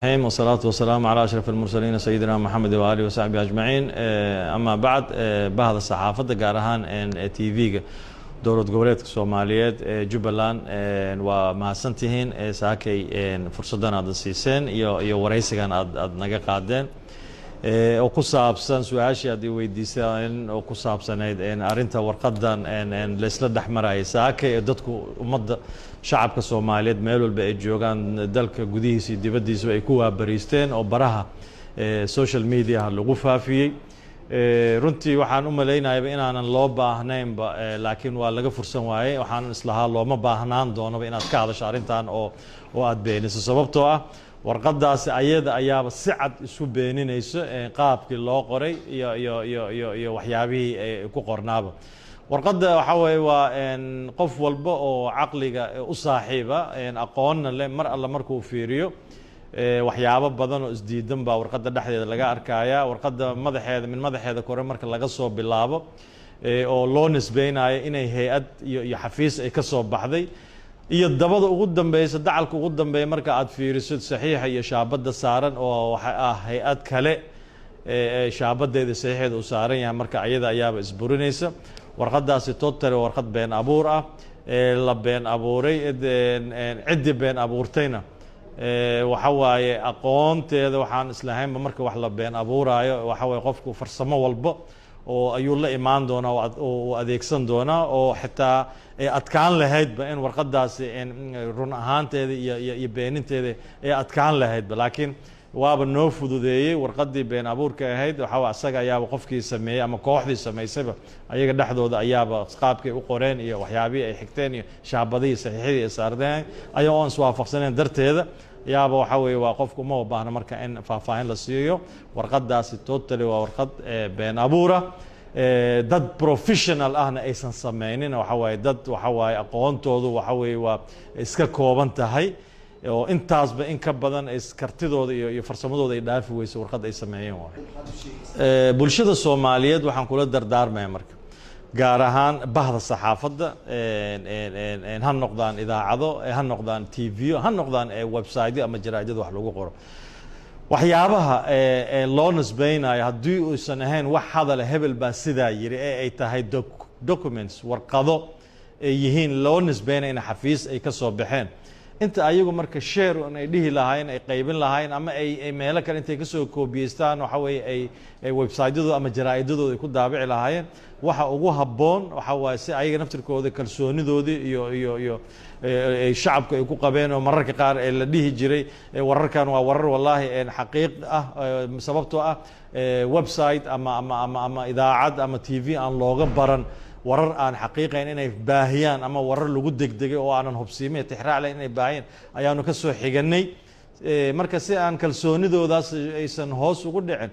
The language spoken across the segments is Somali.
والصلاة والسلام على أشرف المرسلين سيدنا محمد وآله وصحبه أجمعين. أما بعد بهذا الصحافة قارهان إن تي في دولة goboleedka Soomaaliyeed Jubbaland waa mahadsantihiin saakay fursadan aad siiseen iyo wareysigan aad naga qaadeen oo ku saabsan su'aashii aad weydiiseen oo ku saabsanayd arinta warqadan la isla dhaxmaray saakay dadku ummadda shacabka Soomaaliyeed meel walba ay joogaan dalka gudihiisa iyo dibadiisa ay ku waabariisteen oo baraha social media lagu faafiyay runtii waxaan u maleynayaa inaanan loo baahnayn laakiin waa laga fursan waayay waxaan islahaa looma baahnaan doono inaad ka hadasho arintan oo aad beeniso sababtoo ah warqadaasi ayada ayaaba si cad isu beeninayso qaabkii loo qoray iyo waxyaabihii ku qornaaba warqada waxa weeye waa qof walba oo caqliga u saaxiiba aqoonna leh mar alla markuu fiiriyo waxyaabo badan oo isdiidan baa warqada dhexdeeda laga arkaya warqada madaxeeda kore marka laga soo bilaabo oo loo nisbeynayo inay hay'ad iyo xafiis ay ka soo baxday iyo dabada ugu dambeeyay dacalka ugu dambeeyay marka aad fiiriso saxiixa iyo shaabada saaran oo waxa ah hay'ad kale shaabadeeda saxiixeeda u saaran yahay marka ayada ayaaba isburinaysa warqadaasi total warqad been abuur ah la been abuuray cidii been abuurtayna waxa waaye aqoonteeda waxaan islahaynba marka wax la been abuuraayo waxa waaye qofku farsamo walba oo ayuu la imaan doonaa oo adeegsan doonaa oo xitaa ay adkaan lahaydba in warqadaasi run ahaanteeda iyo beeninteeda ay adkaan lahaydba laakiin waaba noo fududeeyay warqadii been abuurka ahayd waxa asaga ayaaba qofkii sameeyay ama kooxdii sameysayba ayaga dhexdooda ayaaba qaabkay u qoreen iyo waxyaabihii ay xigteen iyo shaabadii saxiixadii ay saardeen ayagoo aan iswaafaqsaneen darteeda yaaba waxa weeye waa qofku uma baahna marka in faahfaahin la siiyo warqadaasi totally waa warqad been abuura dad professional ahna aysan sameynin waxa waaye dad waxa waaye aqoontoodu waxa weeye waa iska kooban tahay oo intaasba in ka badan kartidooda iyo farsamadooda ay dhaafi weyso warqad ay sameeyeen bulshada Soomaaliyeed waxaan kula dardaarmayaa marka gaar ahaan bahda saxaafadda ha noqdaan idaacado ha noqdaan TV ha noqdaan website ama jaraa'idada wax lagu qoro waxyaabaha loo nisbeynayo haddii uusan ahayn wax hadal hebel baa sidaa yiri ay tahay documents warqado ay yihiin loo nisbeynayo in xafiis ay ka soo baxeen inta ayagu marka share ay dhihi lahaayeen ay qaybin lahaayeen ama ay meelo kale intay ka soo koobiyeystaan waxa weeye ay website-yadu ama jaraa'idadooda ku daabici lahaayeen waxa ugu habboon waxa waaye si ayaga naftirkooda kalsoonidoodii iyo shacabka ay ku qabeen oo mararka qaar la dhihi jiray wararkan waa warar wallahi xaqiiq ah sababtoo ah website ama idaacad ama TV aan looga baran warar aan xaqiiqayn inay baahiyaan ama warar lagu degdegay oo aanan hubsiimay tixraac leh inay baahiyaan ayaanu ka soo xiganay marka si aan kalsoonidoodaas aysan hoos ugu dhicin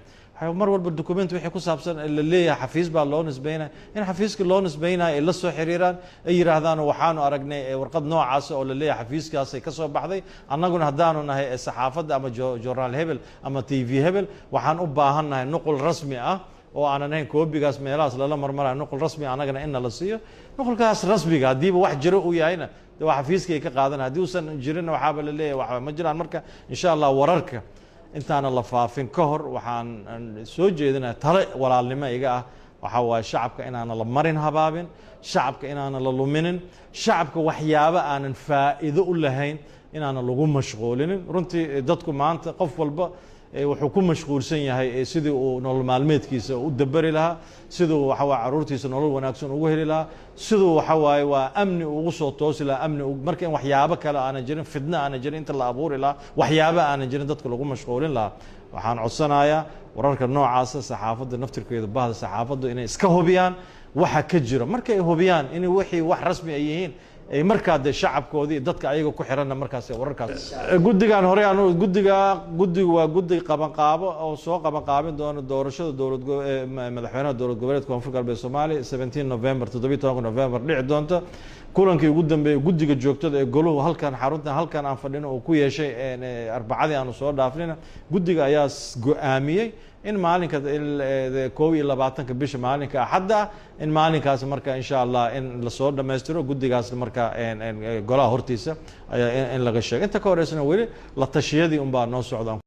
mar walba document wixii ku saabsan la leeyahay xafiis baa loo nisbeynaa in xafiiska loo nisbeynaa ay la soo xiriiraan ay yiraahdaan waxaanu aragnay warqad noocaas oo la leeyahay xafiiskaas ay ka soo baxday annaguna haddaanu nahay saxaafadda ama journal hebel ama TV hebel waxaan u baahannahay nuqul rasmi ah oo aanan ahayn koobigaas meelahaas lala marmarayo nuqul rasmi anagana in la siiyo nuqulkaas rasmiga hadiiba wax jiro uu yahayna waa xafiiskay ka qaadan haddii uusan jirin waxaaba la leeyahay waxa ma jiraan marka insha Allah wararka intaana la faafin ka hor waxaan soo jeedinayaa talo walaalnimo iga ah waxa waa shacabka inaana la marin habaabin shacabka inaana la luminin shacabka waxyaabo aanan faa'iido u lahayn inaana lagu mashquulinin runtii dadku maanta qof walba wuxuu ku mashquulsan yahay sidii uu nolol maalmeedkiisa u dabari lahaa sidii waxa waa caruurtiisa nolol wanaagsan ugu heli lahaa sidii waxa waaye waa amni ugu soo toosi lahaa amni marka in waxyaabo kale aanan jirin fidna aanan jirin inta la abuuri lahaa waxyaabo aanan jirin dadka lagu mashquulin lahaa waxaan codsanayaa wararka noocaasa saxaafadda naftirkeeda bahda saxaafaddu inay iska hubiyaan waxa ka jira markay hubiyaan in wixii wax rasmi ay yihiin ay markaa de shacabkoodii dadka ayaga ku xiranna markaas wararkaas guddigan hore aanu guddigu waa guddi qabanqaabo oo soo qabanqaabin doona doorashada madaxweynaha dowlad goboleedka koonfur galbeed Soomaaliya 17 November 17 November dhici doonta kulankii ugu dambeeyay guddiga joogtada ee goluhu halkan xarunta halkan aan fadhino oo ku yeeshay arbacadii aanu soo dhaafnayna guddiga ayaa go'aamiyey in maalinka 21 bisha maalinka axadda in maalinkaas marka insha Allah in la soo dhameystiro guddigaas marka golaha hortiisa in laga sheego inta ka horeysana weli la tashiyadii un baa noo socdaan